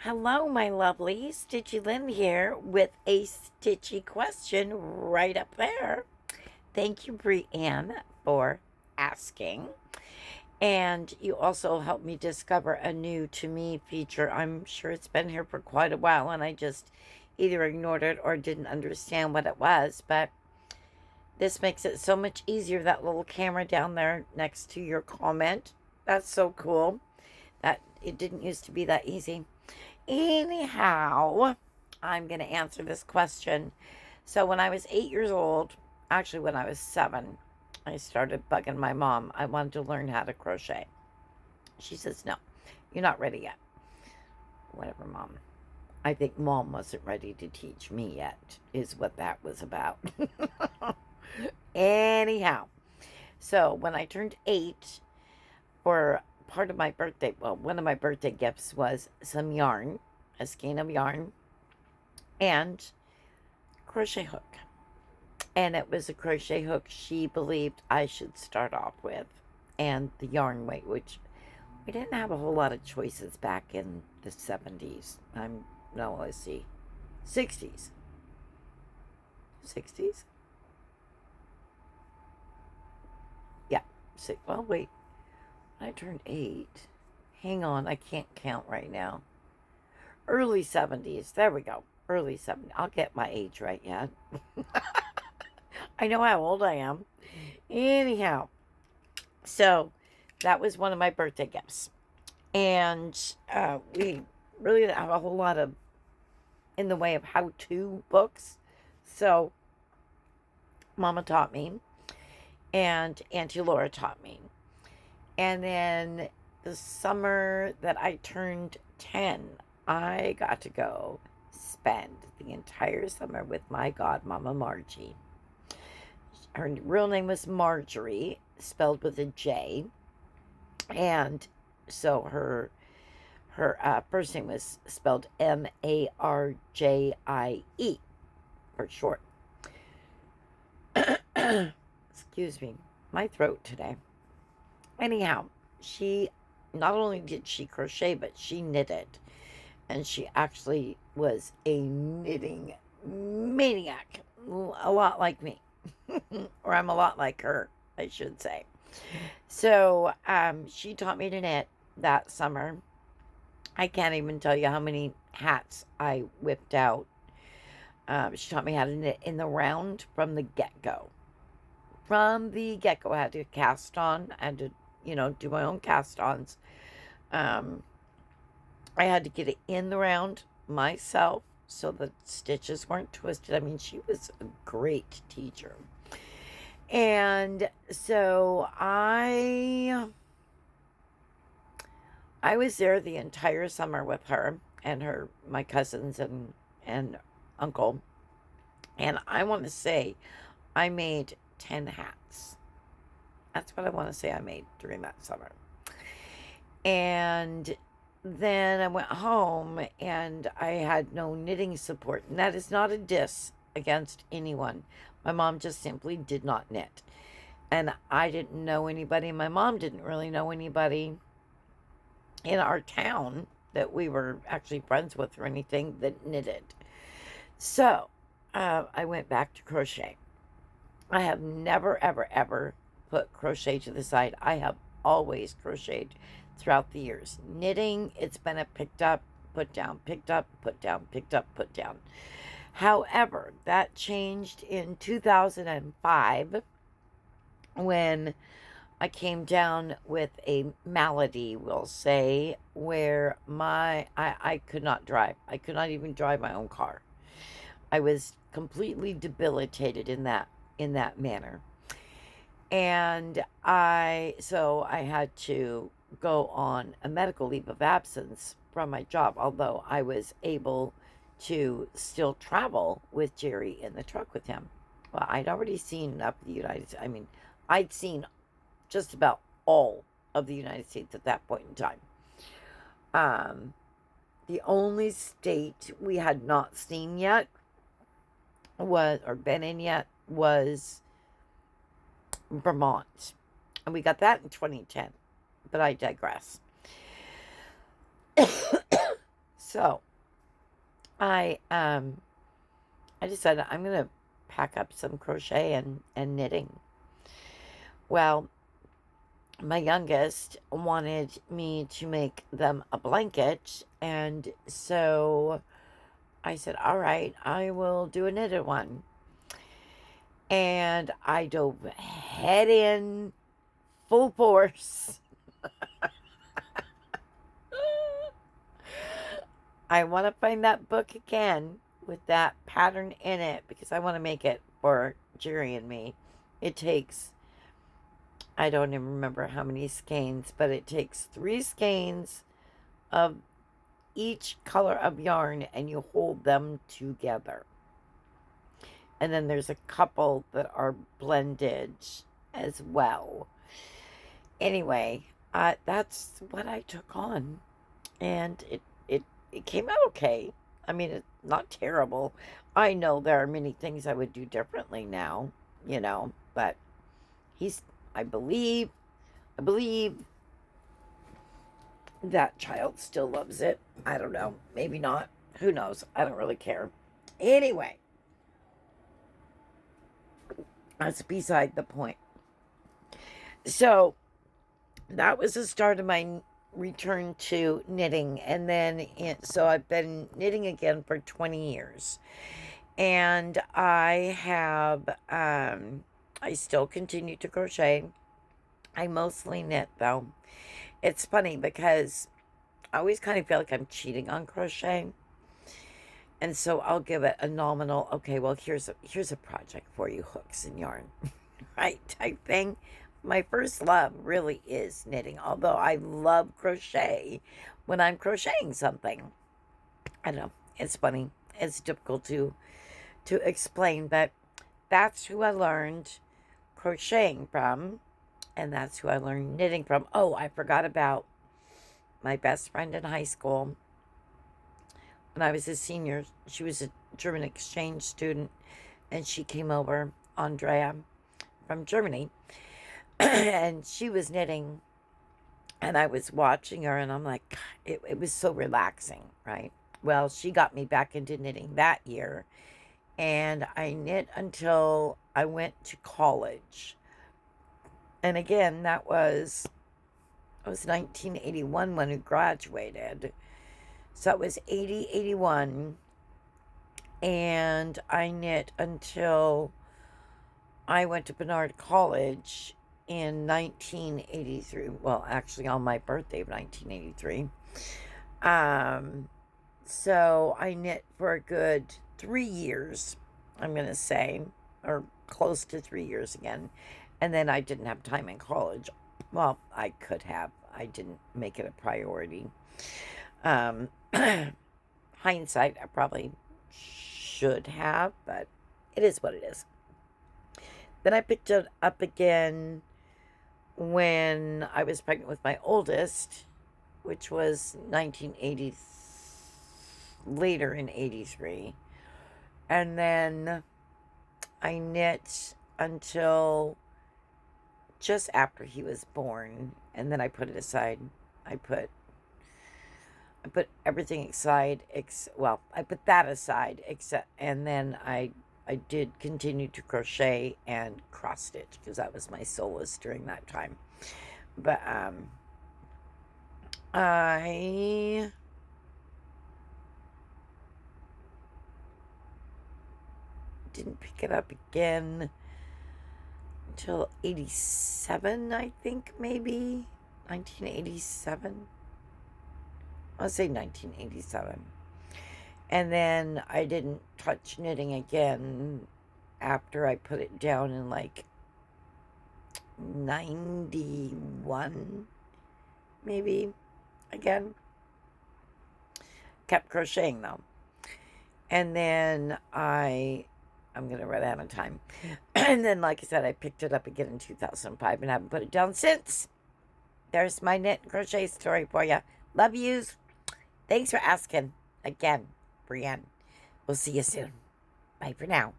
Hello, my lovely. Stitchy Lynn here with a stitchy question right up there. Thank you, Brianne, for asking. And you also helped me discover a new to me feature. I'm sure it's been here for quite a while, and I just either ignored it or didn't understand what it was. But this makes it so much easier. That little camera down there next to your comment. That's so cool. That it didn't used to be that easy. Anyhow, I'm going to answer this question. So, when I was 8 years old, actually, when I was 7, I started bugging my mom. I wanted to learn how to crochet. She says, "No, you're not ready yet." Whatever, mom. I think mom wasn't ready to teach me yet, is what that was about. Anyhow, so when I turned 8, for part of my birthday, well, one of my birthday gifts was some yarn, a skein of yarn, and crochet hook. And it was a crochet hook she believed I should start off with, and the yarn weight, which we didn't have a whole lot of choices back in the 70s. No, let's see, 60s. 60s? Yeah. Well, wait. I turned 8. Hang on, I can't count right now. Early 70s. There we go. Early 70s. I'll get my age right yet. I know how old I am. Anyhow, so that was one of my birthday gifts. And we really didn't have a whole lot of in the way of how to books. So Mama taught me, and Auntie Laura taught me. And then the summer that I turned 10, I got to go spend the entire summer with my godmama Margie. Her real name was Marjorie, spelled with a J, and so her first name was spelled Marjie for short. Excuse me, my throat today. Anyhow, she not only did she crochet, but she knitted, and she actually was a knitting maniac, a lot like me. Or I'm a lot like her, I should say. So she taught me to knit that summer. I can't even tell you how many hats I whipped out. She taught me how to knit in the round from the get-go. From the get-go, I had to cast on. I had to, do my own cast-ons. Um, I had to get it in the round myself so the stitches weren't twisted. I mean, she was a great teacher. And so I was there the entire summer with her and my cousins and uncle. And I want to say I made 10 hats. That's what I want to say I made during that summer. And then I went home and I had no knitting support. And that is not a diss against anyone. My mom just simply did not knit. And I didn't know anybody. My mom didn't really know anybody in our town that we were actually friends with or anything that knitted. So I went back to crochet. I have never, ever, ever put crochet to the side. I have always crocheted throughout the years. Knitting, it's been a picked up, put down, picked up, put down, picked up, put down. However, that changed in 2005 when I came down with a malady, we'll say, where I could not drive. I could not even drive my own car. I was completely debilitated in that manner. And I had to go on a medical leave of absence from my job, although I was able to still travel with Jerry in the truck with him. Well, I'd already seen up the United States. I mean, I'd seen just about all of the United States at that point in time. Um, the only state we had not seen yet or been in yet was Vermont. And we got that in 2010. But I digress. So I I decided I'm gonna pack up some crochet and knitting. Well, my youngest wanted me to make them a blanket, and so I said, all right, I will do a knitted one. And I dove head in, full force. I want to find that book again with that pattern in it because I want to make it for Jerry and me. It takes, I don't even remember how many skeins, but it takes 3 skeins of each color of yarn and you hold them together. And then there's a couple that are blended as well. Anyway, that's what I took on, and it came out okay. I mean, it's not terrible. I know there are many things I would do differently now, but he's, I believe, I believe that child still loves it. I don't know. Maybe not. Who knows? I don't really care. Anyway, that's beside the point. So that was the start of my return to knitting. And then, so I've been knitting again for 20 years. And I have, I still continue to crochet. I mostly knit though. It's funny because I always kind of feel like I'm cheating on crochet. And so I'll give it a nominal, okay, well, here's a project for you, hooks and yarn, right, type thing. My first love really is knitting, although I love crochet when I'm crocheting something. I don't know, it's funny. It's difficult to explain, but that's who I learned crocheting from, and that's who I learned knitting from. Oh, I forgot about my best friend in high school. When I was a senior, she was a German exchange student, and she came over, Andrea, from Germany, and she was knitting, and I was watching her, and I'm like, God, it was so relaxing, right? Well, she got me back into knitting that year, and I knit until I went to college. And again, it was 1981 when we graduated. So it was 80, 81. And I knit until I went to Bernard College in 1983. Well, actually on my birthday of 1983. So I knit for a good 3 years, I'm going to say, or close to 3 years again. And then I didn't have time in college. Well, I could have. I didn't make it a priority. Hindsight, I probably should have, but it is what it is. Then I picked it up again when I was pregnant with my oldest, which was 1980, later in 83. And then I knit until just after he was born, and then I put it aside. I put everything aside, I put that aside, and then I did continue to crochet and cross stitch because that was my solace during that time. But I didn't pick it up again until 87, I think, maybe 1987. I'll say 1987. And then I didn't touch knitting again after I put it down in like 91, maybe, again. Kept crocheting though. And then I'm going to run out of time. And then, like I said, I picked it up again in 2005 and haven't put it down since. There's my knit and crochet story for you. Love yous. Thanks for asking. Again, Brienne. We'll see you soon. Bye for now.